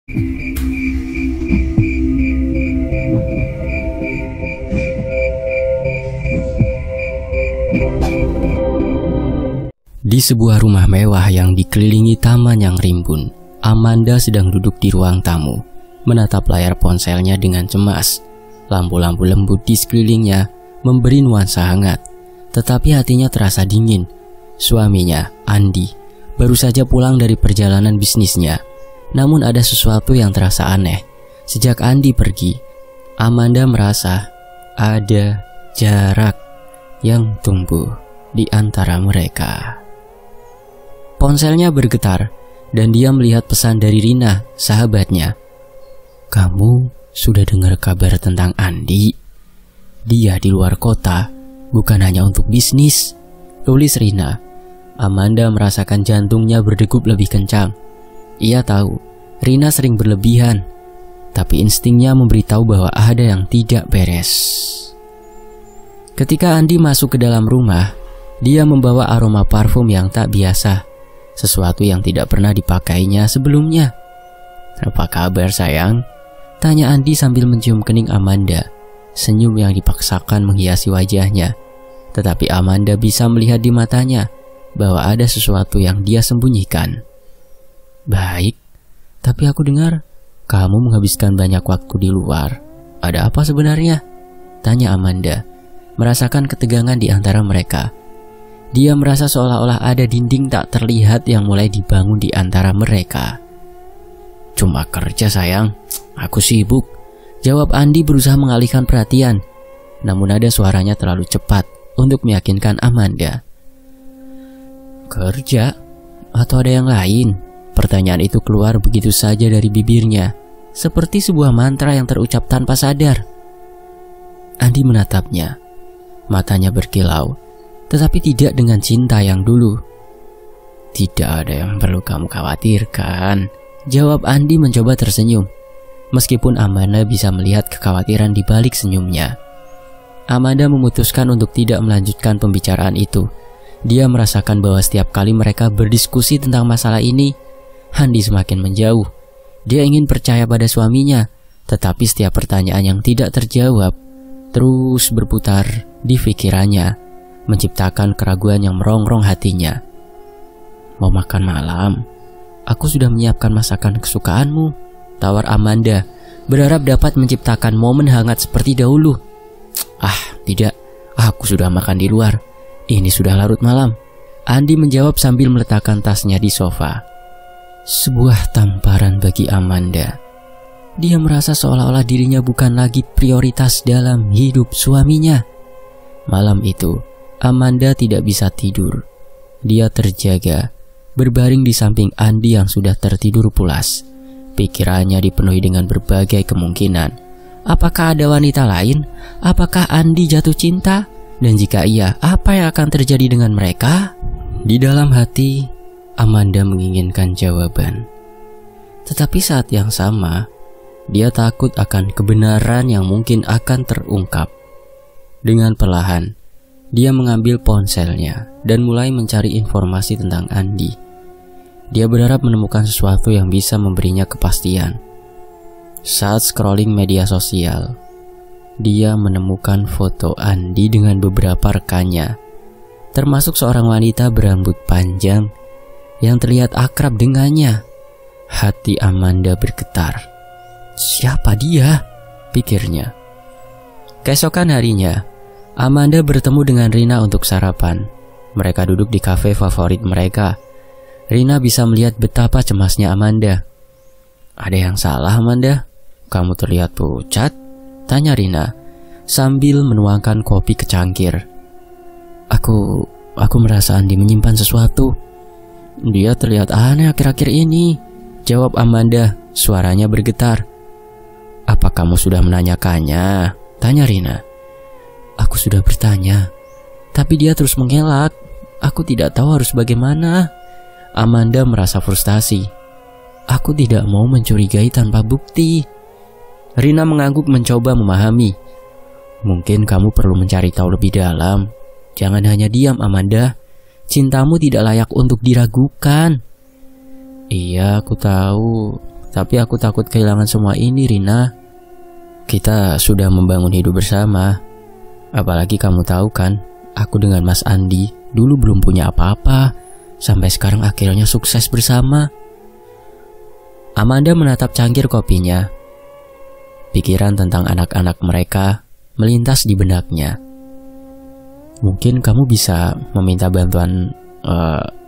Di sebuah rumah mewah yang dikelilingi taman yang rimbun, Amanda sedang duduk di ruang tamu, menatap layar ponselnya dengan cemas. Lampu-lampu lembut di sekelilingnya memberi nuansa hangat, tetapi hatinya terasa dingin. Suaminya, Andy, baru saja pulang dari perjalanan bisnisnya. Namun ada sesuatu yang terasa aneh. Sejak Andy pergi, Amanda merasa ada jarak yang tumbuh di antara mereka. Ponselnya bergetar dan dia melihat pesan dari Rina, sahabatnya. "Kamu sudah dengar kabar tentang Andy? Dia di luar kota, bukan hanya untuk bisnis," tulis Rina. Amanda merasakan jantungnya berdegup lebih kencang. Ia tahu Rina sering berlebihan, tapi instingnya memberitahu bahwa ada yang tidak beres. Ketika Andy masuk ke dalam rumah, dia membawa aroma parfum yang tak biasa, sesuatu yang tidak pernah dipakainya sebelumnya. "Apa kabar sayang?" tanya Andy sambil mencium kening Amanda. Senyum yang dipaksakan menghiasi wajahnya, tetapi Amanda bisa melihat di matanya bahwa ada sesuatu yang dia sembunyikan. "Baik, tapi aku dengar kamu menghabiskan banyak waktu di luar. Ada apa sebenarnya?" tanya Amanda, merasakan ketegangan di antara mereka. Dia merasa seolah-olah ada dinding tak terlihat yang mulai dibangun di antara mereka. "Cuma kerja sayang, aku sibuk," jawab Andy berusaha mengalihkan perhatian. Namun ada suaranya terlalu cepat untuk meyakinkan Amanda. "Kerja? Atau ada yang lain?" Pertanyaan itu keluar begitu saja dari bibirnya, seperti sebuah mantra yang terucap tanpa sadar. Andy menatapnya. Matanya berkilau, tetapi tidak dengan cinta yang dulu. "Tidak ada yang perlu kamu khawatirkan," jawab Andy mencoba tersenyum, meskipun Amanda bisa melihat kekhawatiran di balik senyumnya. Amanda memutuskan untuk tidak melanjutkan pembicaraan itu. Dia merasakan bahwa setiap kali mereka berdiskusi tentang masalah ini, Andy semakin menjauh. Dia ingin percaya pada suaminya, tetapi setiap pertanyaan yang tidak terjawab terus berputar di pikirannya, menciptakan keraguan yang merongrong hatinya. "Mau makan malam? Aku sudah menyiapkan masakan kesukaanmu," tawar Amanda, berharap dapat menciptakan momen hangat seperti dahulu. Tidak, aku sudah makan di luar. Ini sudah larut malam," Andy menjawab sambil meletakkan tasnya di sofa. Sebuah tamparan bagi Amanda. Dia merasa seolah-olah dirinya bukan lagi prioritas dalam hidup suaminya. Malam itu, Amanda tidak bisa tidur. Dia terjaga, berbaring di samping Andy yang sudah tertidur pulas. Pikirannya dipenuhi dengan berbagai kemungkinan. Apakah ada wanita lain? Apakah Andy jatuh cinta? Dan jika iya, apa yang akan terjadi dengan mereka? Di dalam hati, Amanda menginginkan jawaban. Tetapi saat yang sama, dia takut akan kebenaran yang mungkin akan terungkap. Dengan perlahan, dia mengambil ponselnya dan mulai mencari informasi tentang Andy. Dia berharap menemukan sesuatu yang bisa memberinya kepastian. Saat scrolling media sosial, dia menemukan foto Andy dengan beberapa rekannya, termasuk seorang wanita berambut panjang yang terlihat akrab dengannya. Hati Amanda bergetar. "Siapa dia?" pikirnya. Keesokan harinya, Amanda bertemu dengan Rina untuk sarapan. Mereka duduk di kafe favorit mereka. Rina bisa melihat betapa cemasnya Amanda. "Ada yang salah, Amanda? Kamu terlihat pucat?" tanya Rina sambil menuangkan kopi ke cangkir. Aku merasa Andy menyimpan sesuatu. Dia terlihat aneh akhir-akhir ini," jawab Amanda, suaranya bergetar. "Apa kamu sudah menanyakannya?" tanya Rina. "Aku sudah bertanya, tapi dia terus mengelak. Aku tidak tahu harus bagaimana." Amanda merasa frustasi. "Aku tidak mau mencurigai tanpa bukti." Rina mengangguk mencoba memahami. "Mungkin kamu perlu mencari tahu lebih dalam. Jangan hanya diam, Amanda. Cintamu tidak layak untuk diragukan." "Iya, aku tahu. Tapi aku takut kehilangan semua ini, Rina. Kita sudah membangun hidup bersama. Apalagi kamu tahu kan, aku dengan Mas Andi dulu belum punya apa-apa. Sampai sekarang akhirnya sukses bersama. Amanda menatap cangkir kopinya. Pikiran tentang anak-anak mereka melintas di benaknya. Mungkin kamu bisa meminta bantuan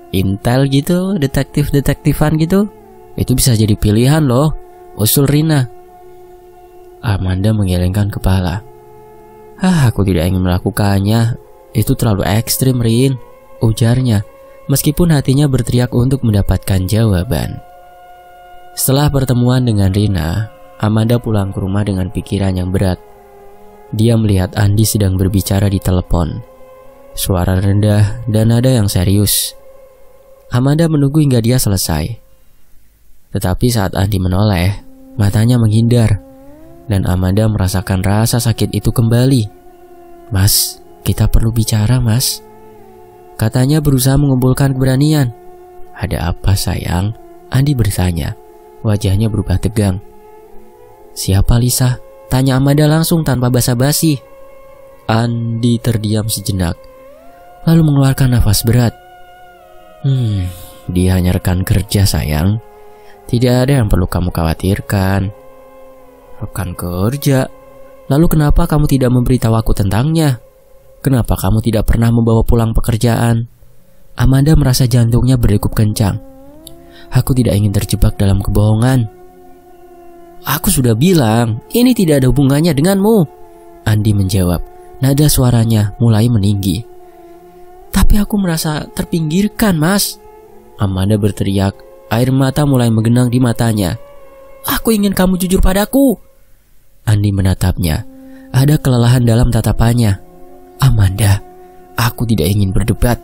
intel gitu, detektif-detektifan gitu. Itu bisa jadi pilihan loh, usul Rina. Amanda menggelengkan kepala. Aku tidak ingin melakukannya. Itu terlalu ekstrim, Rin, ujarnya, meskipun hatinya berteriak untuk mendapatkan jawaban. Setelah pertemuan dengan Rina, Amanda pulang ke rumah dengan pikiran yang berat. Dia melihat Andi sedang berbicara di telepon. Suara rendah dan nada yang serius. Amanda menunggu hingga dia selesai. Tetapi saat Andi menoleh, matanya menghindar, dan Amanda merasakan rasa sakit itu kembali. Mas, kita perlu bicara, Mas, katanya berusaha mengumpulkan keberanian. Ada apa, sayang? Andi bertanya. Wajahnya berubah tegang. Siapa Lisa? Tanya Amanda langsung tanpa basa-basi. Andi terdiam sejenak, lalu mengeluarkan nafas berat. Dia hanya rekan kerja, sayang. Tidak ada yang perlu kamu khawatirkan. Rekan kerja? Lalu kenapa kamu tidak memberitahu aku tentangnya? Kenapa kamu tidak pernah membawa pulang pekerjaan? Amanda merasa jantungnya berdegup kencang. Aku tidak ingin terjebak dalam kebohongan. Aku sudah bilang, ini tidak ada hubungannya denganmu, Andi menjawab. Nada suaranya mulai meninggi. Tapi aku merasa terpinggirkan, Mas, Amanda berteriak. Air mata mulai menggenang di matanya. Aku ingin kamu jujur padaku. Andi menatapnya. Ada kelelahan dalam tatapannya. Amanda, aku tidak ingin berdebat.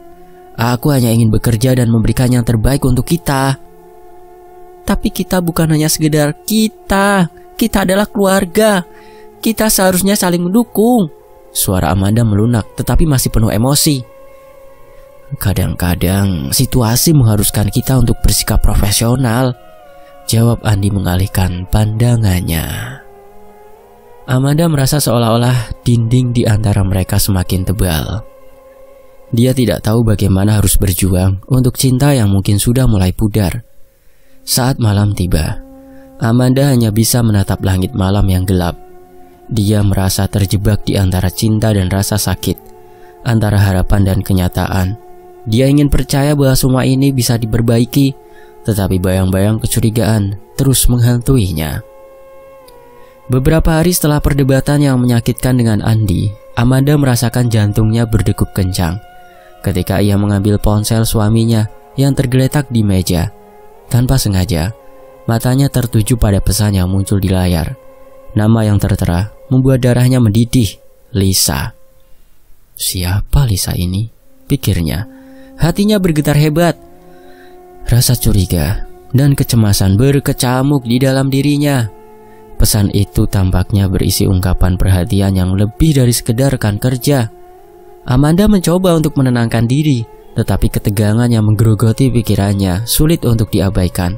Aku hanya ingin bekerja dan memberikan yang terbaik untuk kita. Tapi kita bukan hanya sekedar kita. Kita adalah keluarga. Kita seharusnya saling mendukung. Suara Amanda melunak tetapi masih penuh emosi. Kadang-kadang situasi mengharuskan kita untuk bersikap profesional, jawab Andi mengalihkan pandangannya. Amanda merasa seolah-olah dinding di antara mereka semakin tebal. Dia tidak tahu bagaimana harus berjuang untuk cinta yang mungkin sudah mulai pudar. Saat malam tiba, Amanda hanya bisa menatap langit malam yang gelap. Dia merasa terjebak di antara cinta dan rasa sakit, antara harapan dan kenyataan. Dia ingin percaya bahwa semua ini bisa diperbaiki, tetapi bayang-bayang kecurigaan terus menghantuinya. Beberapa hari setelah perdebatan yang menyakitkan dengan Andi, Amanda merasakan jantungnya berdegup kencang ketika ia mengambil ponsel suaminya yang tergeletak di meja. Tanpa sengaja, matanya tertuju pada pesan yang muncul di layar. Nama yang tertera membuat darahnya mendidih. Lisa. Siapa Lisa ini? Pikirnya. Hatinya bergetar hebat. Rasa curiga dan kecemasan berkecamuk di dalam dirinya. Pesan itu tampaknya berisi ungkapan perhatian yang lebih dari sekedar rekan kerja. Amanda mencoba untuk menenangkan diri, tetapi ketegangan yang menggerogoti pikirannya sulit untuk diabaikan.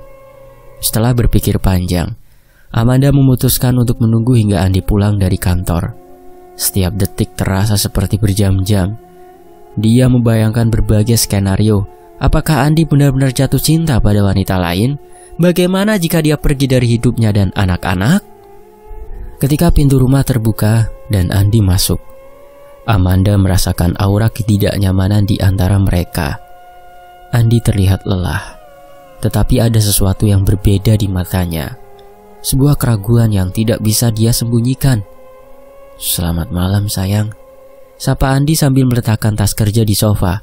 Setelah berpikir panjang, Amanda memutuskan untuk menunggu hingga Andi pulang dari kantor. Setiap detik terasa seperti berjam-jam. Dia membayangkan berbagai skenario. Apakah Andi benar-benar jatuh cinta pada wanita lain? Bagaimana jika dia pergi dari hidupnya dan anak-anak? Ketika pintu rumah terbuka dan Andi masuk, Amanda merasakan aura ketidaknyamanan di antara mereka. Andi terlihat lelah, tetapi ada sesuatu yang berbeda di matanya. Sebuah keraguan yang tidak bisa dia sembunyikan. Selamat malam, sayang, sapa Andi sambil meletakkan tas kerja di sofa.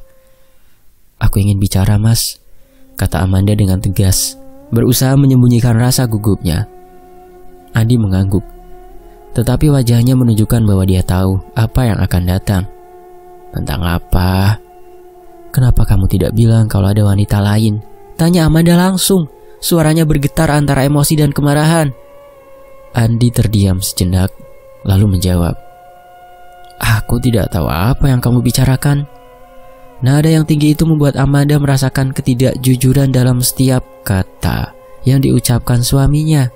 Aku ingin bicara, Mas, kata Amanda dengan tegas, berusaha menyembunyikan rasa gugupnya. Andi mengangguk, tetapi wajahnya menunjukkan bahwa dia tahu apa yang akan datang. Tentang apa? Kenapa kamu tidak bilang kalau ada wanita lain? Tanya Amanda langsung. Suaranya bergetar antara emosi dan kemarahan. Andi terdiam sejenak, lalu menjawab, Aku tidak tahu apa yang kamu bicarakan. Nada yang tinggi itu membuat Amanda merasakan ketidakjujuran dalam setiap kata. yang diucapkan suaminya.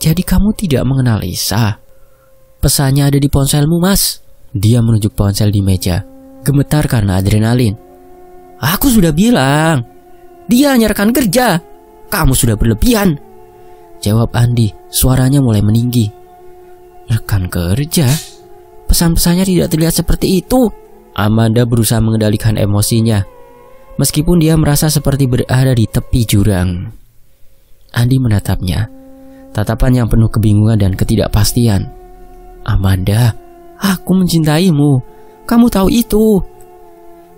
"Jadi kamu tidak mengenal Lisa?" "Pesannya ada di ponselmu, Mas." Dia menunjuk ponsel di meja, gemetar karena adrenalin. "Aku sudah bilang, dia hanya rekan kerja. Kamu sudah berlebihan," jawab Andi, suaranya mulai meninggi. "Rekan kerja? Pesan-pesannya tidak terlihat seperti itu." Amanda berusaha mengendalikan emosinya, meskipun dia merasa seperti berada di tepi jurang. Andi menatapnya, tatapan yang penuh kebingungan dan ketidakpastian. "Amanda, aku mencintaimu. Kamu tahu itu.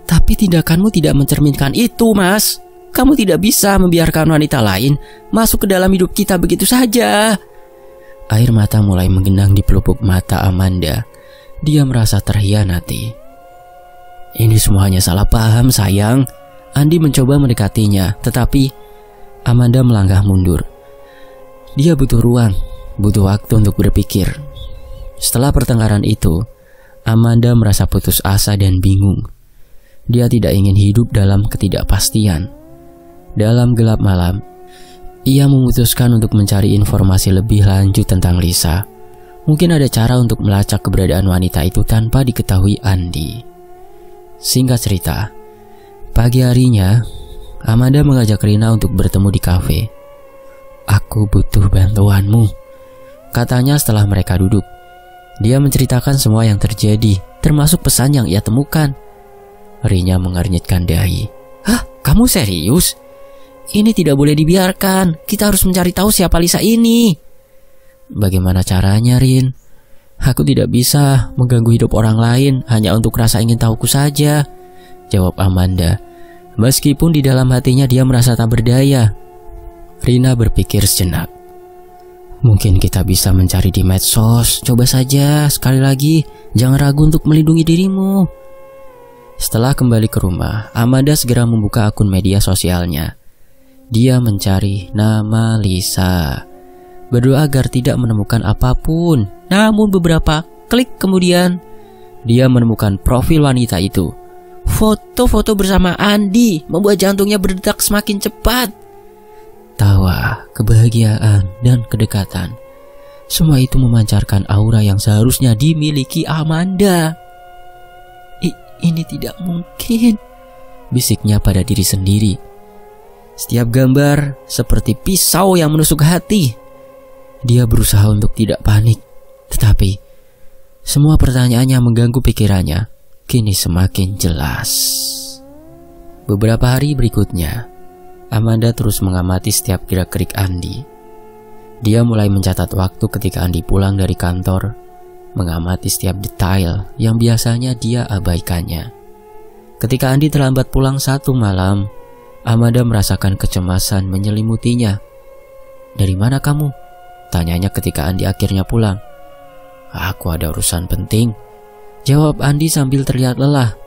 Tapi tindakanmu tidak mencerminkan itu, Mas. Kamu tidak bisa membiarkan wanita lain masuk ke dalam hidup kita begitu saja." Air mata mulai menggenang di pelupuk mata Amanda. Dia merasa terhianati. "Ini semuanya salah paham, sayang." Andi mencoba mendekatinya, tetapi Amanda melangkah mundur. Dia butuh ruang, butuh waktu untuk berpikir. Setelah pertengkaran itu, Amanda merasa putus asa dan bingung. Dia tidak ingin hidup dalam ketidakpastian. Dalam gelap malam, ia memutuskan untuk mencari informasi lebih lanjut tentang Lisa. Mungkin ada cara untuk melacak keberadaan wanita itu tanpa diketahui Andi. Singkat cerita, pagi harinya, Amanda mengajak Rina untuk bertemu di kafe. "Aku butuh bantuanmu," katanya setelah mereka duduk. Dia menceritakan semua yang terjadi, termasuk pesan yang ia temukan. Rina mengernyitkan dahi. "Hah? Kamu serius? Ini tidak boleh dibiarkan. Kita harus mencari tahu siapa Lisa ini." "Bagaimana caranya, Rin? Aku tidak bisa mengganggu hidup orang lain hanya untuk rasa ingin tahuku saja," jawab Amanda. Meskipun di dalam hatinya dia merasa tak berdaya. Rina berpikir sejenak. "Mungkin kita bisa mencari di medsos. Coba saja, sekali lagi, jangan ragu untuk melindungi dirimu." Setelah kembali ke rumah, Amanda segera membuka akun media sosialnya. Dia mencari nama Lisa, berdoa agar tidak menemukan apapun. Namun beberapa klik kemudian, dia menemukan profil wanita itu. Foto-foto bersama Andi membuat jantungnya berdetak semakin cepat. Tawa, kebahagiaan, dan kedekatan, semua itu memancarkan aura yang seharusnya dimiliki Amanda. Ini tidak mungkin, bisiknya pada diri sendiri. Setiap gambar seperti pisau yang menusuk hati. Dia berusaha untuk tidak panik, tetapi semua pertanyaan yang mengganggu pikirannya kini semakin jelas. Beberapa hari berikutnya, Amanda terus mengamati setiap gerak-gerik Andi. Dia mulai mencatat waktu ketika Andi pulang dari kantor, mengamati setiap detail yang biasanya dia abaikannya. Ketika Andi terlambat pulang satu malam, Amanda merasakan kecemasan menyelimutinya. "Dari mana kamu?" tanyanya ketika Andi akhirnya pulang. "Aku ada urusan penting," jawab Andi sambil terlihat lelah.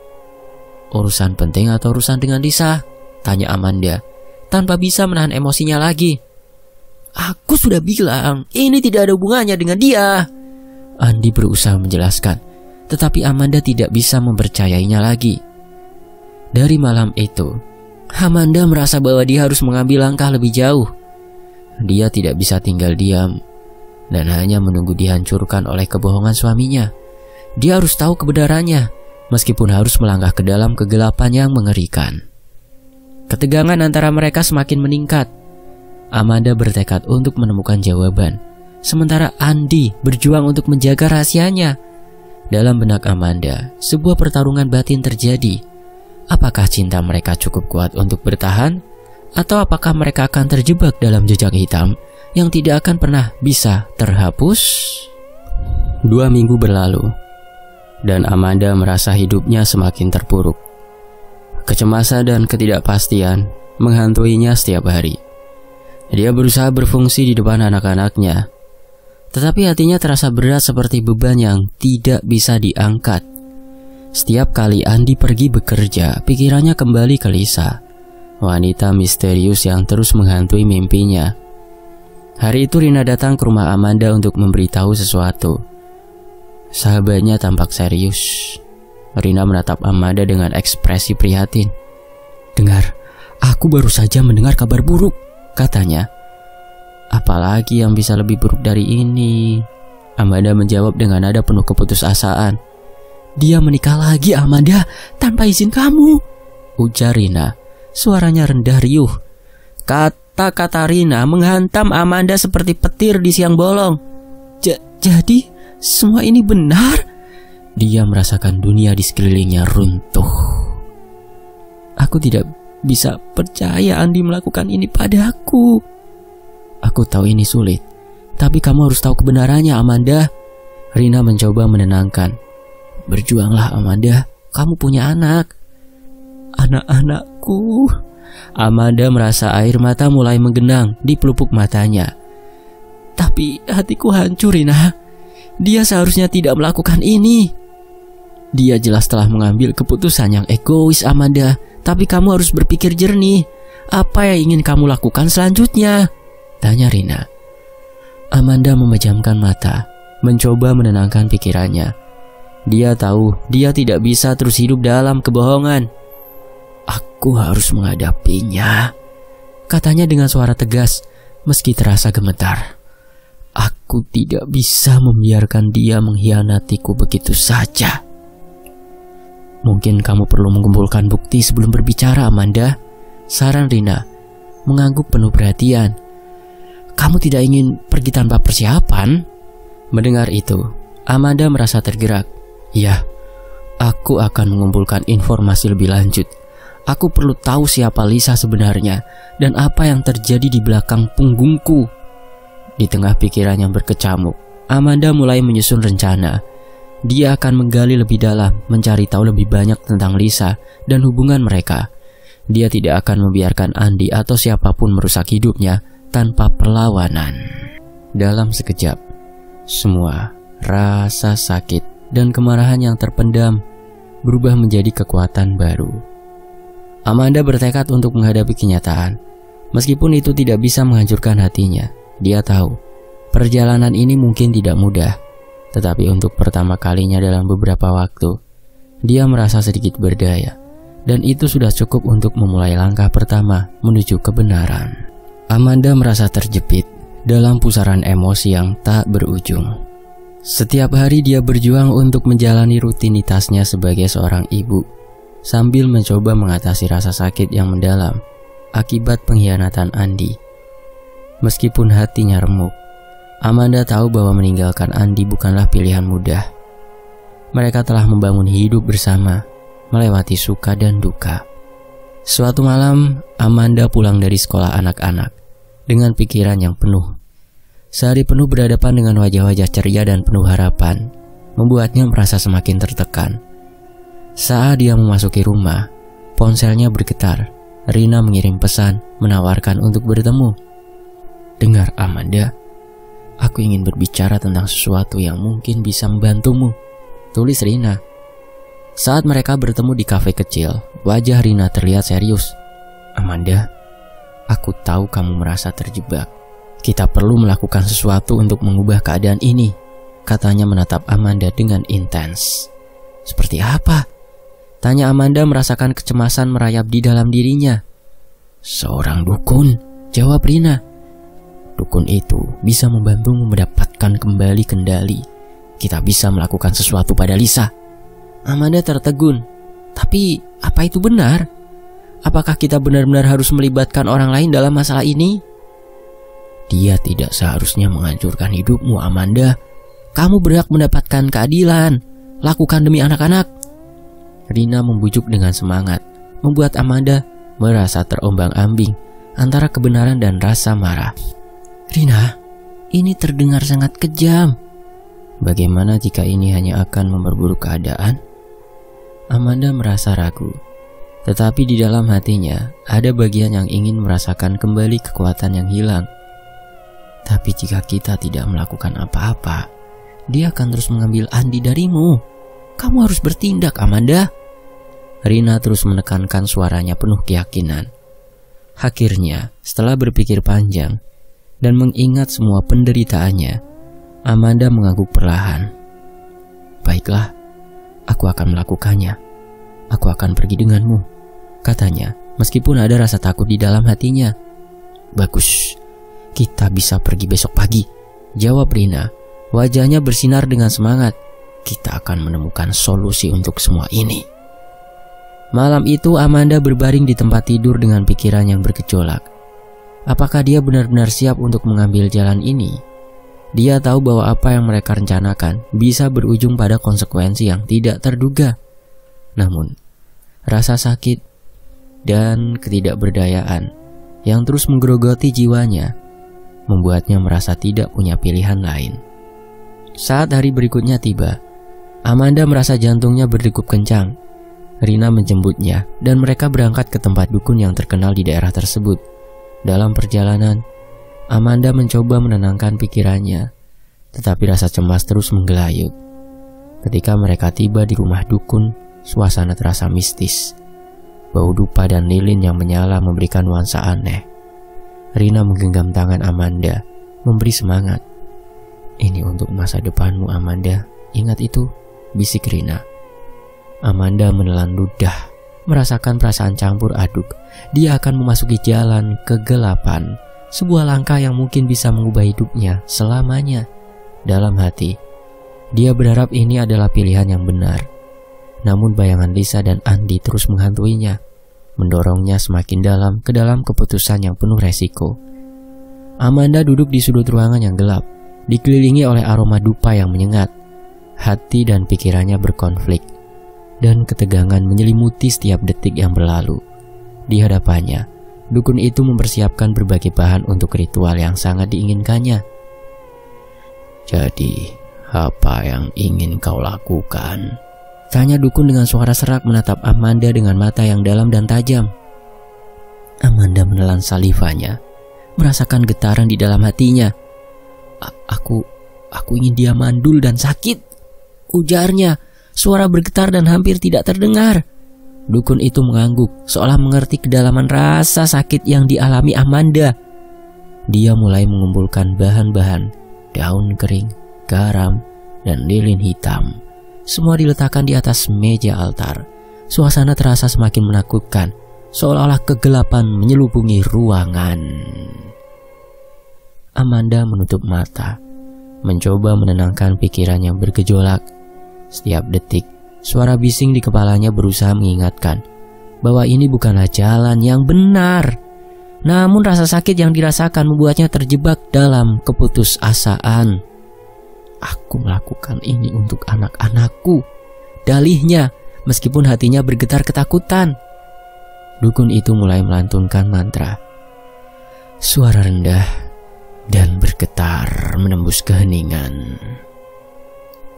"Urusan penting atau urusan dengan Lisa?" tanya Amanda, tanpa bisa menahan emosinya lagi. "Aku sudah bilang, ini tidak ada hubungannya dengan dia," Andi berusaha menjelaskan, tetapi Amanda tidak bisa mempercayainya lagi. Dari malam itu, Amanda merasa bahwa dia harus mengambil langkah lebih jauh. Dia tidak bisa tinggal diam dan hanya menunggu dihancurkan oleh kebohongan suaminya. Dia harus tahu kebenarannya, meskipun harus melangkah ke dalam kegelapan yang mengerikan. Ketegangan antara mereka semakin meningkat. Amanda bertekad untuk menemukan jawaban, sementara Andi berjuang untuk menjaga rahasianya. Dalam benak Amanda, sebuah pertarungan batin terjadi. Apakah cinta mereka cukup kuat untuk bertahan? Atau apakah mereka akan terjebak dalam jejak hitam yang tidak akan pernah bisa terhapus? 2 minggu berlalu, dan Amanda merasa hidupnya semakin terpuruk. Kecemasan dan ketidakpastian menghantuinya setiap hari. Dia berusaha berfungsi di depan anak-anaknya, tetapi hatinya terasa berat seperti beban yang tidak bisa diangkat. Setiap kali Andi pergi bekerja, pikirannya kembali ke Lisa, wanita misterius yang terus menghantui mimpinya. Hari itu Rina datang ke rumah Amanda untuk memberitahu sesuatu. Sahabatnya tampak serius. Rina menatap Amanda dengan ekspresi prihatin. "Dengar, aku baru saja mendengar kabar buruk," katanya. Apalagi yang bisa lebih buruk dari ini? Amanda menjawab dengan nada penuh keputusasaan. Dia menikah lagi, Amanda, tanpa izin kamu, ujar Rina. Suaranya rendah riuh. Kata-kata Rina menghantam Amanda seperti petir di siang bolong. Jadi semua ini benar? Dia merasakan dunia di sekelilingnya runtuh. Aku tidak bisa percaya Andi melakukan ini padaku. Aku tahu ini sulit, tapi kamu harus tahu kebenarannya, Amanda. Rina mencoba menenangkan. Berjuanglah, Amanda. Kamu punya anak. Anak-anakku. Amanda merasa air mata mulai menggenang di pelupuk matanya. Tapi hatiku hancur, Rina. Dia seharusnya tidak melakukan ini. Dia jelas telah mengambil keputusan yang egois, Amanda. Tapi kamu harus berpikir jernih. Apa yang ingin kamu lakukan selanjutnya? Tanya Rina. Amanda memejamkan mata, mencoba menenangkan pikirannya. Dia tahu dia tidak bisa terus hidup dalam kebohongan. Aku harus menghadapinya, katanya dengan suara tegas, meski terasa gemetar. Aku tidak bisa membiarkan dia mengkhianatiku begitu saja. Mungkin kamu perlu mengumpulkan bukti sebelum berbicara, Amanda, saran Rina, mengangguk penuh perhatian. Kamu tidak ingin pergi tanpa persiapan? Mendengar itu, Amanda merasa tergerak. Ya, aku akan mengumpulkan informasi lebih lanjut. Aku perlu tahu siapa Lisa sebenarnya dan apa yang terjadi di belakang punggungku. Di tengah pikiran yang berkecamuk, Amanda mulai menyusun rencana. Dia akan menggali lebih dalam, mencari tahu lebih banyak tentang Lisa dan hubungan mereka. Dia tidak akan membiarkan Andi atau siapapun merusak hidupnya tanpa perlawanan. Dalam sekejap, semua rasa sakit dan kemarahan yang terpendam berubah menjadi kekuatan baru. Amanda bertekad untuk menghadapi kenyataan. Meskipun itu tidak bisa menghancurkan hatinya, dia tahu perjalanan ini mungkin tidak mudah. Tetapi untuk pertama kalinya dalam beberapa waktu, dia merasa sedikit berdaya. Dan itu sudah cukup untuk memulai langkah pertama menuju kebenaran. Amanda merasa terjepit dalam pusaran emosi yang tak berujung. Setiap hari dia berjuang untuk menjalani rutinitasnya sebagai seorang ibu, sambil mencoba mengatasi rasa sakit yang mendalam akibat pengkhianatan Andi. Meskipun hatinya remuk, Amanda tahu bahwa meninggalkan Andi bukanlah pilihan mudah. Mereka telah membangun hidup bersama, melewati suka dan duka. Suatu malam, Amanda pulang dari sekolah anak-anak dengan pikiran yang penuh. Sehari penuh berhadapan dengan wajah-wajah ceria dan penuh harapan, membuatnya merasa semakin tertekan. Saat dia memasuki rumah, ponselnya bergetar. Rina mengirim pesan, menawarkan untuk bertemu. Dengar, Amanda, aku ingin berbicara tentang sesuatu yang mungkin bisa membantumu, tulis Rina. Saat mereka bertemu di kafe kecil, wajah Rina terlihat serius. Amanda, aku tahu kamu merasa terjebak. Kita perlu melakukan sesuatu untuk mengubah keadaan ini, katanya menatap Amanda dengan intens. Seperti apa? Tanya Amanda merasakan kecemasan merayap di dalam dirinya. Seorang dukun, jawab Rina. Dukun itu bisa membantumu mendapatkan kembali kendali. Kita bisa melakukan sesuatu pada Lisa. Amanda tertegun. Tapi apa itu benar? Apakah kita benar-benar harus melibatkan orang lain dalam masalah ini? Dia tidak seharusnya menghancurkan hidupmu, Amanda. Kamu berhak mendapatkan keadilan. Lakukan demi anak-anak. Rina membujuk dengan semangat, membuat Amanda merasa terombang-ambing antara kebenaran dan rasa marah. Rina, ini terdengar sangat kejam. Bagaimana jika ini hanya akan memperburuk keadaan? Amanda merasa ragu. Tetapi di dalam hatinya ada bagian yang ingin merasakan kembali kekuatan yang hilang. Tapi jika kita tidak melakukan apa-apa, dia akan terus mengambil Andi darimu. Kamu harus bertindak, Amanda. Rina terus menekankan suaranya penuh keyakinan. Akhirnya, setelah berpikir panjang dan mengingat semua penderitaannya, Amanda mengangguk perlahan. Baiklah, aku akan melakukannya. Aku akan pergi denganmu, katanya, meskipun ada rasa takut di dalam hatinya. Bagus, kita bisa pergi besok pagi, jawab Rina. Wajahnya bersinar dengan semangat. Kita akan menemukan solusi untuk semua ini. Malam itu Amanda berbaring di tempat tidur dengan pikiran yang bergejolak. Apakah dia benar-benar siap untuk mengambil jalan ini? Dia tahu bahwa apa yang mereka rencanakan bisa berujung pada konsekuensi yang tidak terduga. Namun, rasa sakit dan ketidakberdayaan yang terus menggerogoti jiwanya membuatnya merasa tidak punya pilihan lain. Saat hari berikutnya tiba, Amanda merasa jantungnya berdegup kencang. Rina menjemputnya dan mereka berangkat ke tempat dukun yang terkenal di daerah tersebut. Dalam perjalanan, Amanda mencoba menenangkan pikirannya, tetapi rasa cemas terus menggelayut. Ketika mereka tiba di rumah dukun, suasana terasa mistis. Bau dupa dan lilin yang menyala memberikan nuansa aneh. Rina menggenggam tangan Amanda, memberi semangat. Ini untuk masa depanmu, Amanda. Ingat itu, bisik Rina. Amanda menelan ludah, merasakan perasaan campur aduk. Dia akan memasuki jalan kegelapan, sebuah langkah yang mungkin bisa mengubah hidupnya selamanya. Dalam hati, dia berharap ini adalah pilihan yang benar. Namun bayangan Lisa dan Andi terus menghantuinya, mendorongnya semakin dalam ke dalam keputusan yang penuh resiko. Amanda duduk di sudut ruangan yang gelap, dikelilingi oleh aroma dupa yang menyengat. Hati dan pikirannya berkonflik, dan ketegangan menyelimuti setiap detik yang berlalu. Di hadapannya, dukun itu mempersiapkan berbagai bahan untuk ritual yang sangat diinginkannya. Jadi, apa yang ingin kau lakukan? Tanya dukun dengan suara serak menatap Amanda dengan mata yang dalam dan tajam. Amanda menelan salivanya, merasakan getaran di dalam hatinya. Aku ingin dia mandul dan sakit, ujarnya. Suara bergetar dan hampir tidak terdengar. Dukun itu mengangguk, seolah mengerti kedalaman rasa sakit yang dialami Amanda. Dia mulai mengumpulkan bahan-bahan, daun kering, garam, dan lilin hitam. Semua diletakkan di atas meja altar. Suasana terasa semakin menakutkan, seolah-olah kegelapan menyelubungi ruangan. Amanda menutup mata, mencoba menenangkan pikiran yang bergejolak. Setiap detik, suara bising di kepalanya berusaha mengingatkan bahwa ini bukanlah jalan yang benar. Namun rasa sakit yang dirasakan membuatnya terjebak dalam keputusasaan. Aku melakukan ini untuk anak-anakku, dalihnya meskipun hatinya bergetar ketakutan. Dukun itu mulai melantunkan mantra. Suara rendah dan bergetar menembus keheningan.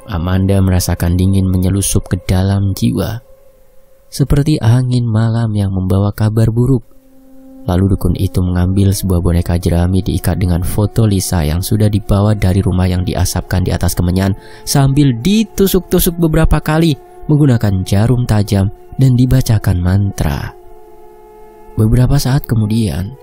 Amanda merasakan dingin menyelusup ke dalam jiwa, seperti angin malam yang membawa kabar buruk. Lalu dukun itu mengambil sebuah boneka jerami diikat dengan foto Lisa yang sudah dibawa dari rumah yang diasapkan di atas kemenyan, sambil ditusuk-tusuk beberapa kali menggunakan jarum tajam dan dibacakan mantra. Beberapa saat kemudian,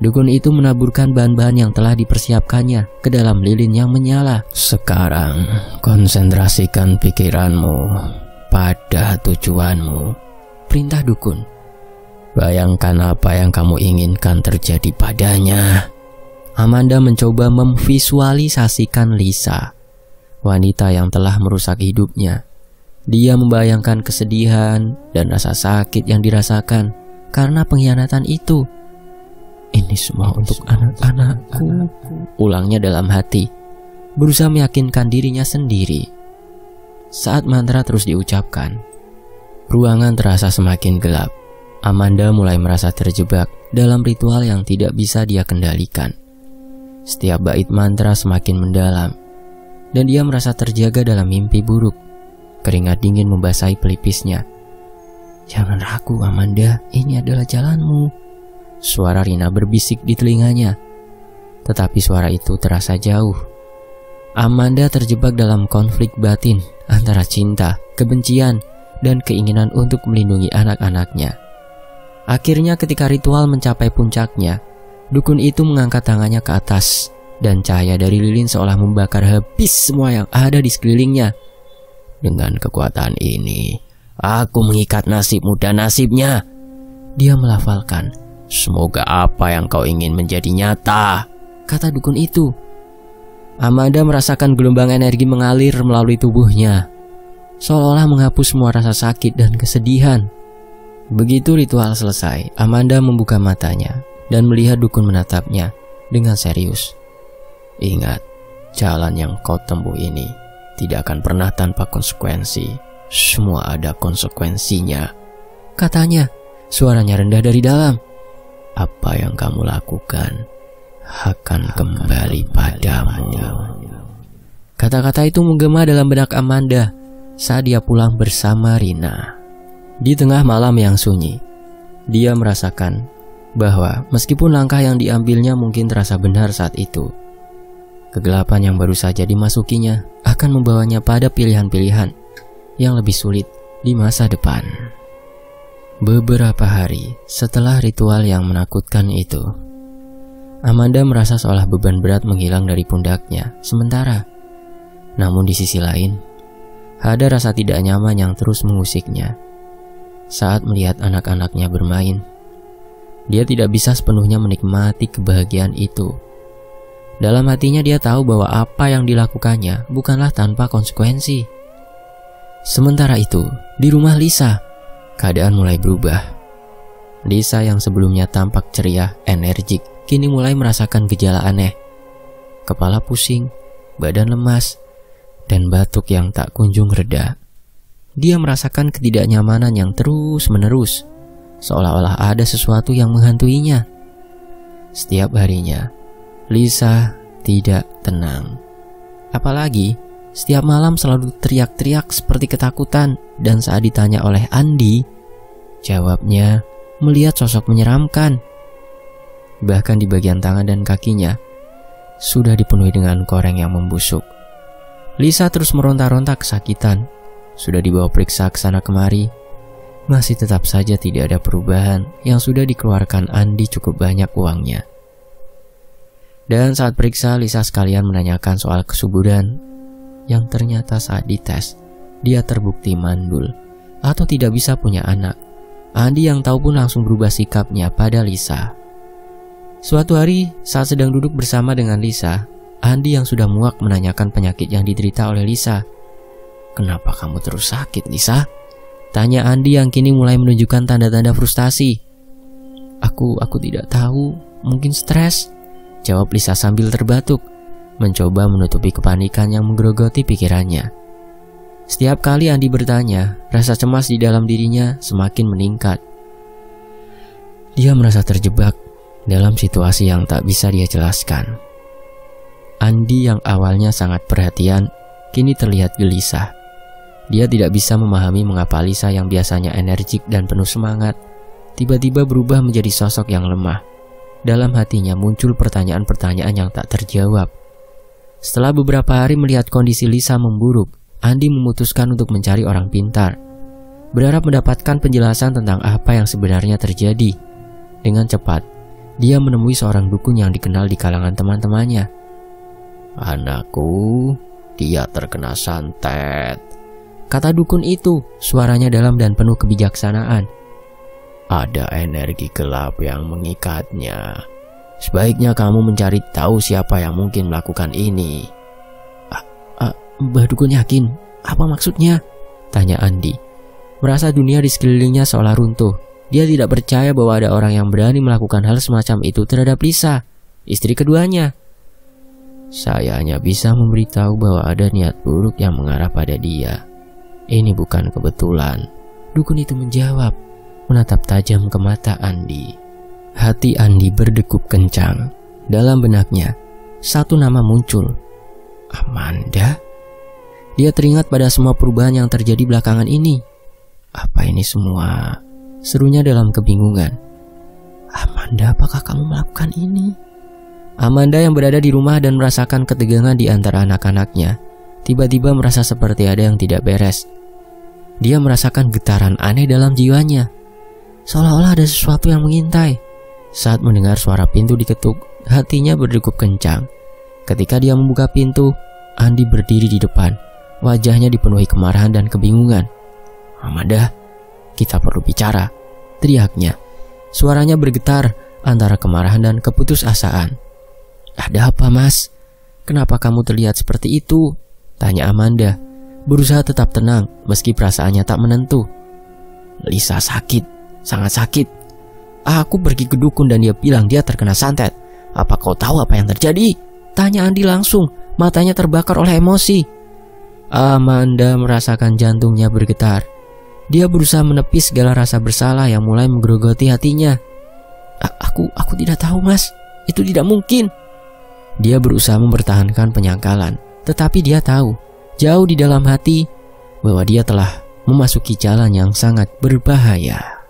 dukun itu menaburkan bahan-bahan yang telah dipersiapkannya ke dalam lilin yang menyala. Sekarang, konsentrasikan pikiranmu pada tujuanmu, perintah dukun. Bayangkan apa yang kamu inginkan terjadi padanya. Amanda mencoba memvisualisasikan Lisa, wanita yang telah merusak hidupnya. Dia membayangkan kesedihan dan rasa sakit yang dirasakan karena pengkhianatan itu. Ini semua untuk anak-anakku, ulangnya dalam hati, berusaha meyakinkan dirinya sendiri. Saat mantra terus diucapkan, ruangan terasa semakin gelap. Amanda mulai merasa terjebak dalam ritual yang tidak bisa dia kendalikan. Setiap bait mantra semakin mendalam, dan dia merasa terjaga dalam mimpi buruk. Keringat dingin membasahi pelipisnya. Jangan ragu Amanda, ini adalah jalanmu, suara Rina berbisik di telinganya. Tetapi suara itu terasa jauh. Amanda terjebak dalam konflik batin antara cinta, kebencian, dan keinginan untuk melindungi anak-anaknya. Akhirnya ketika ritual mencapai puncaknya, dukun itu mengangkat tangannya ke atas, dan cahaya dari lilin seolah membakar habis semua yang ada di sekelilingnya. Dengan kekuatan ini, aku mengikat nasibmu dan nasibnya, dia melafalkan, Semoga apa yang kau ingin menjadi nyata, kata dukun itu. Amanda merasakan gelombang energi mengalir melalui tubuhnya, seolah-olah menghapus semua rasa sakit dan kesedihan. Begitu ritual selesai, Amanda membuka matanya dan melihat dukun menatapnya dengan serius. Ingat, jalan yang kau tempuh ini tidak akan pernah tanpa konsekuensi. Semua ada konsekuensinya, katanya. Suaranya rendah dari dalam. Apa yang kamu lakukan akan kembali padamu. Kata-kata itu menggema dalam benak Amanda saat dia pulang bersama Rina. Di tengah malam yang sunyi, dia merasakan bahwa meskipun langkah yang diambilnya mungkin terasa benar saat itu, kegelapan yang baru saja dimasukinya akan membawanya pada pilihan-pilihan yang lebih sulit di masa depan. Beberapa hari setelah ritual yang menakutkan itu, Amanda merasa seolah beban berat menghilang dari pundaknya sementara. Namun di sisi lain, ada rasa tidak nyaman yang terus mengusiknya saat melihat anak-anaknya bermain. Dia tidak bisa sepenuhnya menikmati kebahagiaan itu. Dalam hatinya dia tahu bahwa apa yang dilakukannya bukanlah tanpa konsekuensi. Sementara itu, di rumah Lisa, keadaan mulai berubah. Lisa yang sebelumnya tampak ceria, energik, kini mulai merasakan gejala aneh. Kepala pusing, badan lemas, dan batuk yang tak kunjung reda. Dia merasakan ketidaknyamanan yang terus-menerus, seolah-olah ada sesuatu yang menghantuinya. Setiap harinya, Lisa tidak tenang. Apalagi, setiap malam selalu teriak-teriak seperti ketakutan, dan saat ditanya oleh Andi, jawabnya melihat sosok menyeramkan. Bahkan di bagian tangan dan kakinya sudah dipenuhi dengan koreng yang membusuk. Lisa terus meronta-ronta kesakitan. Sudah dibawa periksa ke sana kemari, masih tetap saja tidak ada perubahan yang sudah dikeluarkan Andi cukup banyak uangnya. Dan saat periksa, Lisa sekalian menanyakan soal kesuburan, yang ternyata saat dites, dia terbukti mandul atau tidak bisa punya anak. Andi yang tahu pun langsung berubah sikapnya pada Lisa. Suatu hari, saat sedang duduk bersama dengan Lisa, Andi yang sudah muak menanyakan penyakit yang diderita oleh Lisa. "Kenapa kamu terus sakit, Lisa?" tanya Andi yang kini mulai menunjukkan tanda-tanda frustasi. Aku tidak tahu, mungkin stres," jawab Lisa sambil terbatuk, mencoba menutupi kepanikan yang menggerogoti pikirannya. Setiap kali Andi bertanya, rasa cemas di dalam dirinya semakin meningkat. Dia merasa terjebak dalam situasi yang tak bisa dia jelaskan. Andi yang awalnya sangat perhatian, kini terlihat gelisah. Dia tidak bisa memahami mengapa Lisa yang biasanya energik dan penuh semangat, tiba-tiba berubah menjadi sosok yang lemah. Dalam hatinya muncul pertanyaan-pertanyaan yang tak terjawab. Setelah beberapa hari melihat kondisi Lisa memburuk, Andi memutuskan untuk mencari orang pintar, berharap mendapatkan penjelasan tentang apa yang sebenarnya terjadi. Dengan cepat, dia menemui seorang dukun yang dikenal di kalangan teman-temannya. "Anakku, dia terkena santet," kata dukun itu, suaranya dalam dan penuh kebijaksanaan. "Ada energi gelap yang mengikatnya. Sebaiknya kamu mencari tahu siapa yang mungkin melakukan ini." Mbah Dukun yakin? Apa maksudnya?" tanya Andi. Merasa dunia di sekelilingnya seolah runtuh. Dia tidak percaya bahwa ada orang yang berani melakukan hal semacam itu terhadap Lisa, istri keduanya. "Saya hanya bisa memberitahu bahwa ada niat buruk yang mengarah pada dia. Ini bukan kebetulan," dukun itu menjawab, menatap tajam ke mata Andi. Hati Andi berdegup kencang. Dalam benaknya, satu nama muncul. Amanda? Dia teringat pada semua perubahan yang terjadi belakangan ini. Apa ini semua? Serunya dalam kebingungan. "Amanda, apakah kamu melakukan ini?" Amanda yang berada di rumah dan merasakan ketegangan di antara anak-anaknya, tiba-tiba merasa seperti ada yang tidak beres. Dia merasakan getaran aneh dalam jiwanya, seolah-olah ada sesuatu yang mengintai. Saat mendengar suara pintu diketuk, hatinya berdegup kencang. Ketika dia membuka pintu, Andi berdiri di depan. Wajahnya dipenuhi kemarahan dan kebingungan. "Amanda, kita perlu bicara," teriaknya. Suaranya bergetar antara kemarahan dan keputusasaan. "Ada apa, Mas? Kenapa kamu terlihat seperti itu?" tanya Amanda, berusaha tetap tenang meski perasaannya tak menentu. "Lisa sakit, sangat sakit. Aku pergi ke dukun dan dia bilang dia terkena santet. Apa kau tahu apa yang terjadi?" tanya Andi langsung, matanya terbakar oleh emosi. Amanda merasakan jantungnya bergetar. Dia berusaha menepis segala rasa bersalah yang mulai menggerogoti hatinya. Aku tidak tahu, Mas. Itu tidak mungkin." Dia berusaha mempertahankan penyangkalan, tetapi dia tahu, jauh di dalam hati, bahwa dia telah memasuki jalan yang sangat berbahaya.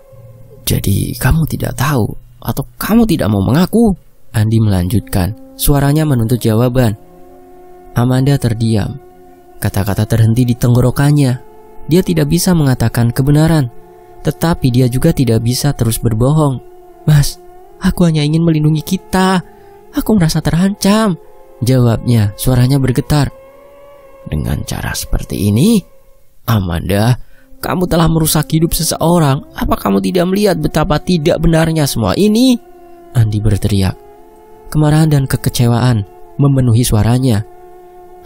"Jadi kamu tidak tahu, atau kamu tidak mau mengaku?" Andi melanjutkan, suaranya menuntut jawaban. Amanda terdiam. Kata-kata terhenti di tenggorokannya. Dia tidak bisa mengatakan kebenaran, tetapi dia juga tidak bisa terus berbohong. "Mas, aku hanya ingin melindungi kita. Aku merasa terancam," jawabnya, suaranya bergetar. "Dengan cara seperti ini, Amanda, kamu telah merusak hidup seseorang. Apa kamu tidak melihat betapa tidak benarnya semua ini?" Andi berteriak. Kemarahan dan kekecewaan memenuhi suaranya.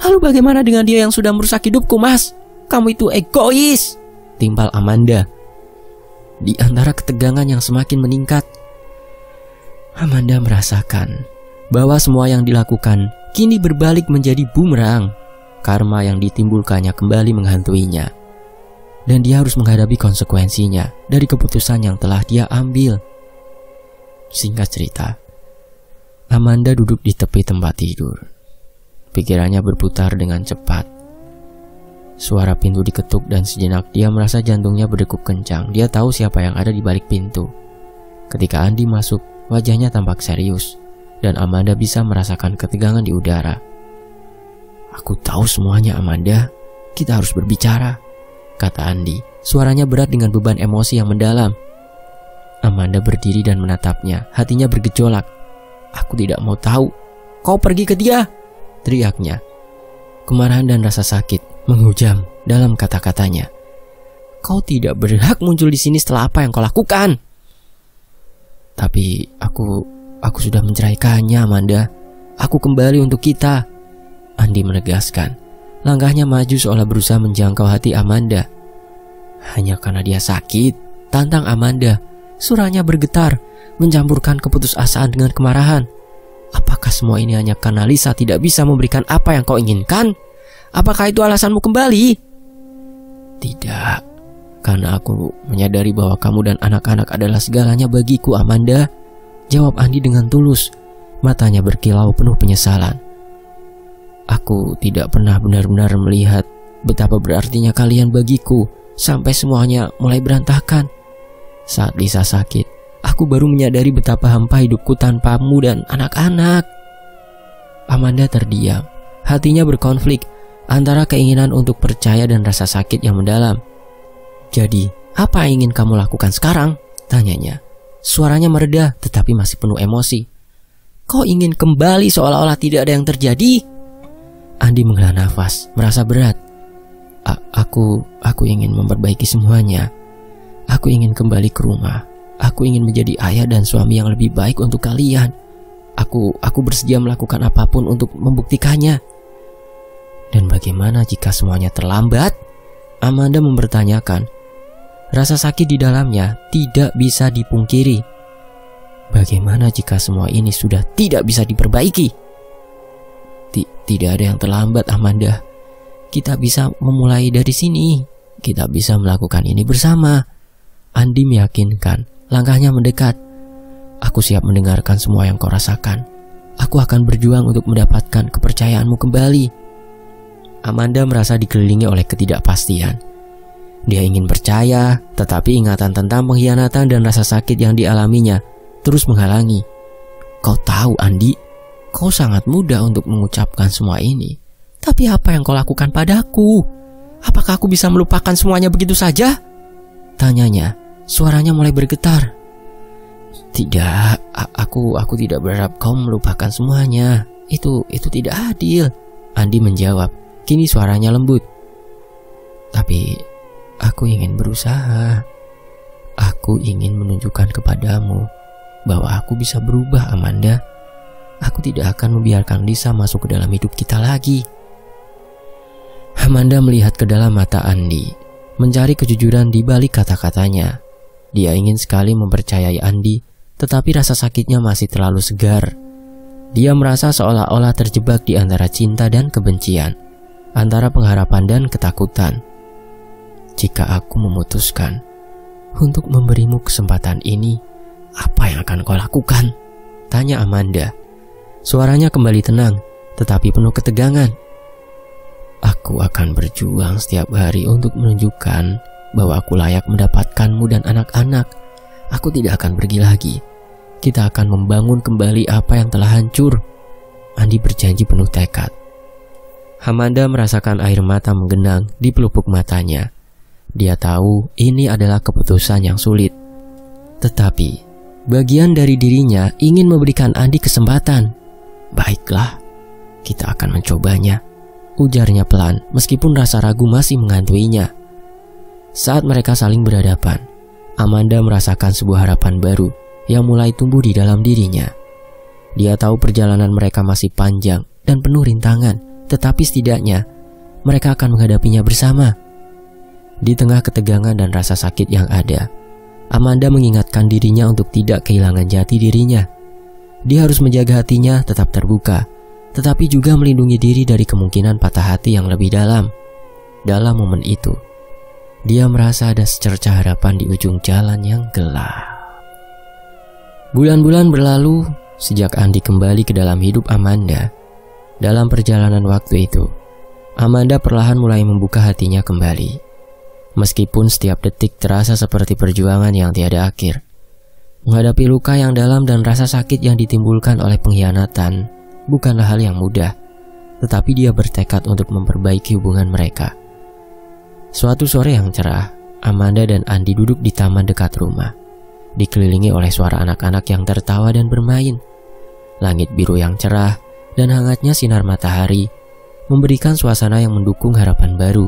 "Lalu bagaimana dengan dia yang sudah merusak hidupku, Mas? Kamu itu egois," timpal Amanda. Di antara ketegangan yang semakin meningkat, Amanda merasakan bahwa semua yang dilakukan kini berbalik menjadi bumerang. Karma yang ditimbulkannya kembali menghantuinya, dan dia harus menghadapi konsekuensinya dari keputusan yang telah dia ambil. Singkat cerita, Amanda duduk di tepi tempat tidur. Pikirannya berputar dengan cepat. Suara pintu diketuk dan sejenak dia merasa jantungnya berdegup kencang. Dia tahu siapa yang ada di balik pintu. Ketika Andi masuk, wajahnya tampak serius, dan Amanda bisa merasakan ketegangan di udara. "Aku tahu semuanya, Amanda. Kita harus berbicara," kata Andi. Suaranya berat dengan beban emosi yang mendalam. Amanda berdiri dan menatapnya, hatinya bergejolak. "Aku tidak mau tahu." "Kau pergi ke dia!" teriaknya. Kemarahan dan rasa sakit menghujam dalam kata-katanya. "Kau tidak berhak muncul di sini setelah apa yang kau lakukan." "Tapi aku sudah menceraikannya, Amanda. Aku kembali untuk kita," Andi menegaskan. Langkahnya maju seolah berusaha menjangkau hati Amanda. "Hanya karena dia sakit?" tantang Amanda. Suaranya bergetar, mencampurkan keputusasaan dengan kemarahan. "Apakah semua ini hanya karena Lisa tidak bisa memberikan apa yang kau inginkan? Apakah itu alasanmu kembali?" "Tidak, karena aku menyadari bahwa kamu dan anak-anak adalah segalanya bagiku, Amanda," jawab Andi dengan tulus. Matanya berkilau penuh penyesalan. "Aku tidak pernah benar-benar melihat betapa berartinya kalian bagiku sampai semuanya mulai berantakan. Saat Lisa sakit, aku baru menyadari betapa hampa hidupku tanpamu dan anak-anak." Amanda terdiam. Hatinya berkonflik antara keinginan untuk percaya dan rasa sakit yang mendalam. "Jadi, apa yang ingin kamu lakukan sekarang?" tanyanya. Suaranya mereda tetapi masih penuh emosi. "Kau ingin kembali seolah-olah tidak ada yang terjadi?" Andi menghela nafas, merasa berat. Aku ingin memperbaiki semuanya. Aku ingin kembali ke rumah. Aku ingin menjadi ayah dan suami yang lebih baik untuk kalian. Aku bersedia melakukan apapun untuk membuktikannya." "Dan bagaimana jika semuanya terlambat?" Amanda mempertanyakan. Rasa sakit di dalamnya tidak bisa dipungkiri. Bagaimana jika semua ini sudah tidak bisa diperbaiki? Tidak ada yang terlambat, Amanda. Kita bisa memulai dari sini. Kita bisa melakukan ini bersama. Andi meyakinkan. Langkahnya mendekat. Aku siap mendengarkan semua yang kau rasakan. Aku akan berjuang untuk mendapatkan kepercayaanmu kembali. Amanda merasa dikelilingi oleh ketidakpastian. Dia ingin percaya, tetapi ingatan tentang pengkhianatan dan rasa sakit yang dialaminya terus menghalangi. Kau tahu, Andi, kau sangat mudah untuk mengucapkan semua ini. Tapi apa yang kau lakukan padaku? Apakah aku bisa melupakan semuanya begitu saja? Tanyanya, suaranya mulai bergetar. Tidak, aku tidak berharap kau melupakan semuanya. Itu tidak adil. Andi menjawab. Kini suaranya lembut. Tapi aku ingin berusaha. Aku ingin menunjukkan kepadamu bahwa aku bisa berubah, Amanda. Aku tidak akan membiarkan Lisa masuk ke dalam hidup kita lagi. Amanda melihat ke dalam mata Andi, mencari kejujuran di balik kata-katanya. Dia ingin sekali mempercayai Andi, tetapi rasa sakitnya masih terlalu segar. Dia merasa seolah-olah terjebak di antara cinta dan kebencian, antara pengharapan dan ketakutan. Jika aku memutuskan untuk memberimu kesempatan ini, apa yang akan kau lakukan? Tanya Amanda. Suaranya kembali tenang, tetapi penuh ketegangan. Aku akan berjuang setiap hari untuk menunjukkan bahwa aku layak mendapatkanmu dan anak-anak. Aku tidak akan pergi lagi. Kita akan membangun kembali apa yang telah hancur. Andi berjanji penuh tekad. Amanda merasakan air mata menggenang di pelupuk matanya. Dia tahu ini adalah keputusan yang sulit. Tetapi bagian dari dirinya ingin memberikan Andi kesempatan. Baiklah, kita akan mencobanya, ujarnya pelan meskipun rasa ragu masih menghantuinya. Saat mereka saling berhadapan, Amanda merasakan sebuah harapan baru yang mulai tumbuh di dalam dirinya. Dia tahu perjalanan mereka masih panjang dan penuh rintangan, tetapi setidaknya mereka akan menghadapinya bersama. Di tengah ketegangan dan rasa sakit yang ada, Amanda mengingatkan dirinya untuk tidak kehilangan jati dirinya. Dia harus menjaga hatinya tetap terbuka, tetapi juga melindungi diri dari kemungkinan patah hati yang lebih dalam. Dalam momen itu, dia merasa ada secercah harapan di ujung jalan yang gelap. Bulan-bulan berlalu sejak Andi kembali ke dalam hidup Amanda. Dalam perjalanan waktu itu, Amanda perlahan mulai membuka hatinya kembali. Meskipun setiap detik terasa seperti perjuangan yang tiada akhir. Menghadapi luka yang dalam dan rasa sakit yang ditimbulkan oleh pengkhianatan bukanlah hal yang mudah, tetapi dia bertekad untuk memperbaiki hubungan mereka. Suatu sore yang cerah, Amanda dan Andi duduk di taman dekat rumah, dikelilingi oleh suara anak-anak yang tertawa dan bermain. Langit biru yang cerah dan hangatnya sinar matahari memberikan suasana yang mendukung harapan baru.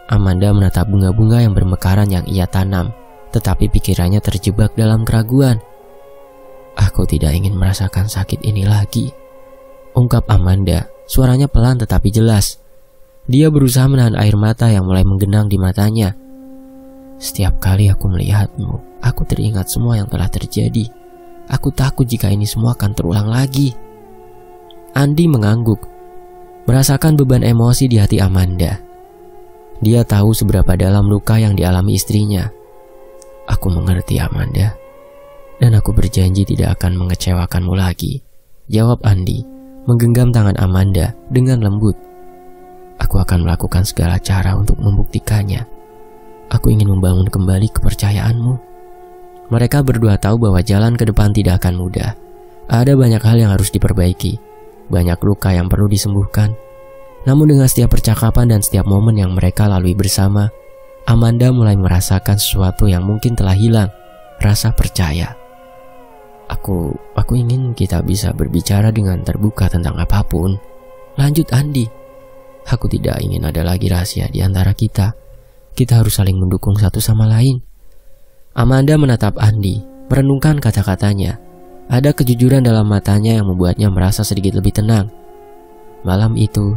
Amanda menatap bunga-bunga yang bermekaran yang ia tanam, tetapi pikirannya terjebak dalam keraguan. Aku tidak ingin merasakan sakit ini lagi, ungkap Amanda, suaranya pelan tetapi jelas. Dia berusaha menahan air mata yang mulai menggenang di matanya. Setiap kali aku melihatmu, aku teringat semua yang telah terjadi. Aku takut jika ini semua akan terulang lagi. Andi mengangguk, merasakan beban emosi di hati Amanda. Dia tahu seberapa dalam luka yang dialami istrinya. Aku mengerti, Amanda, dan aku berjanji tidak akan mengecewakanmu lagi, jawab Andi, menggenggam tangan Amanda dengan lembut. Aku akan melakukan segala cara untuk membuktikannya. Aku ingin membangun kembali kepercayaanmu. Mereka berdua tahu bahwa jalan ke depan tidak akan mudah. Ada banyak hal yang harus diperbaiki, banyak luka yang perlu disembuhkan. Namun dengan setiap percakapan dan setiap momen yang mereka lalui bersama, Amanda mulai merasakan sesuatu yang mungkin telah hilang, rasa percaya. Aku ingin kita bisa berbicara dengan terbuka tentang apapun, lanjut Andi. Aku tidak ingin ada lagi rahasia di antara kita. Kita harus saling mendukung satu sama lain. Amanda menatap Andi, merenungkan kata-katanya. Ada kejujuran dalam matanya yang membuatnya merasa sedikit lebih tenang. Malam itu,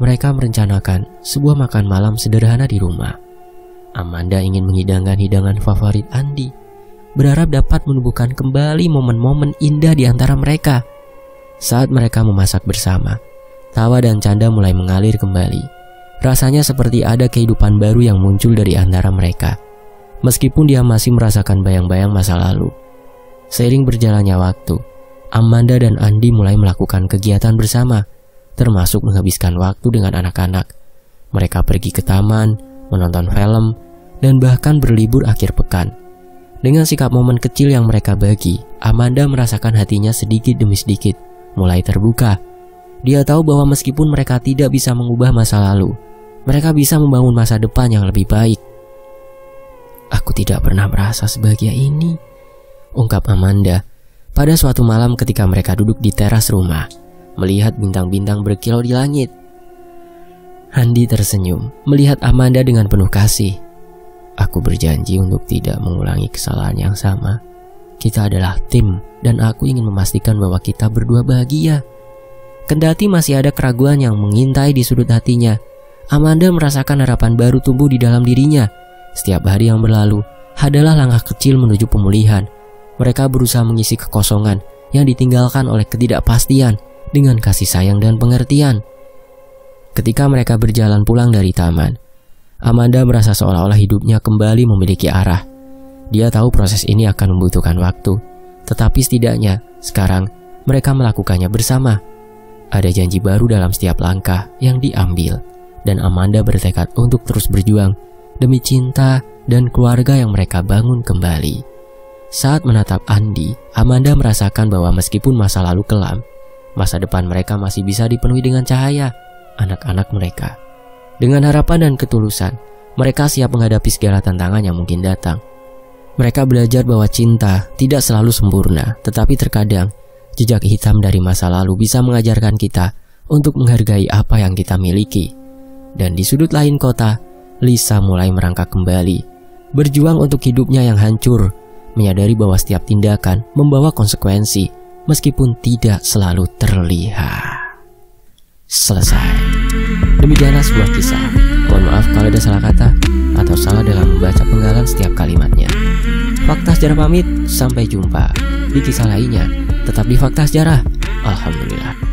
mereka merencanakan sebuah makan malam sederhana di rumah. Amanda ingin menghidangkan hidangan favorit Andi, berharap dapat menumbuhkan kembali momen-momen indah di antara mereka. Saat mereka memasak bersama, tawa dan canda mulai mengalir kembali. Rasanya seperti ada kehidupan baru yang muncul dari antara mereka, meskipun dia masih merasakan bayang-bayang masa lalu. Seiring berjalannya waktu, Amanda dan Andi mulai melakukan kegiatan bersama, termasuk menghabiskan waktu dengan anak-anak. Mereka pergi ke taman, menonton film, dan bahkan berlibur akhir pekan. Dengan sikap momen kecil yang mereka bagi, Amanda merasakan hatinya sedikit demi sedikit mulai terbuka. Dia tahu bahwa meskipun mereka tidak bisa mengubah masa lalu, mereka bisa membangun masa depan yang lebih baik. Aku tidak pernah merasa sebahagia ini, ungkap Amanda pada suatu malam ketika mereka duduk di teras rumah, melihat bintang-bintang berkilau di langit. Andi tersenyum melihat Amanda dengan penuh kasih. Aku berjanji untuk tidak mengulangi kesalahan yang sama. Kita adalah tim dan aku ingin memastikan bahwa kita berdua bahagia. Kendati masih ada keraguan yang mengintai di sudut hatinya, Amanda merasakan harapan baru tumbuh di dalam dirinya. Setiap hari yang berlalu adalah langkah kecil menuju pemulihan. Mereka berusaha mengisi kekosongan yang ditinggalkan oleh ketidakpastian dengan kasih sayang dan pengertian. Ketika mereka berjalan pulang dari taman, Amanda merasa seolah-olah hidupnya kembali memiliki arah. Dia tahu proses ini akan membutuhkan waktu, tetapi setidaknya sekarang mereka melakukannya bersama. Ada janji baru dalam setiap langkah yang diambil, dan Amanda bertekad untuk terus berjuang demi cinta dan keluarga yang mereka bangun kembali. Saat menatap Andi, Amanda merasakan bahwa meskipun masa lalu kelam, masa depan mereka masih bisa dipenuhi dengan cahaya anak-anak mereka. Dengan harapan dan ketulusan, mereka siap menghadapi segala tantangan yang mungkin datang. Mereka belajar bahwa cinta tidak selalu sempurna, tetapi terkadang jejak hitam dari masa lalu bisa mengajarkan kita untuk menghargai apa yang kita miliki. Dan di sudut lain kota, Lisa mulai merangkak kembali, berjuang untuk hidupnya yang hancur, menyadari bahwa setiap tindakan membawa konsekuensi meskipun tidak selalu terlihat. Selesai. Demikianlah sebuah kisah. Mohon maaf kalau ada salah kata atau salah dalam membaca penggalan setiap kalimatnya. Fakta Sejarah pamit, sampai jumpa di kisah lainnya. Tetap di Fakta Sejarah. Alhamdulillah.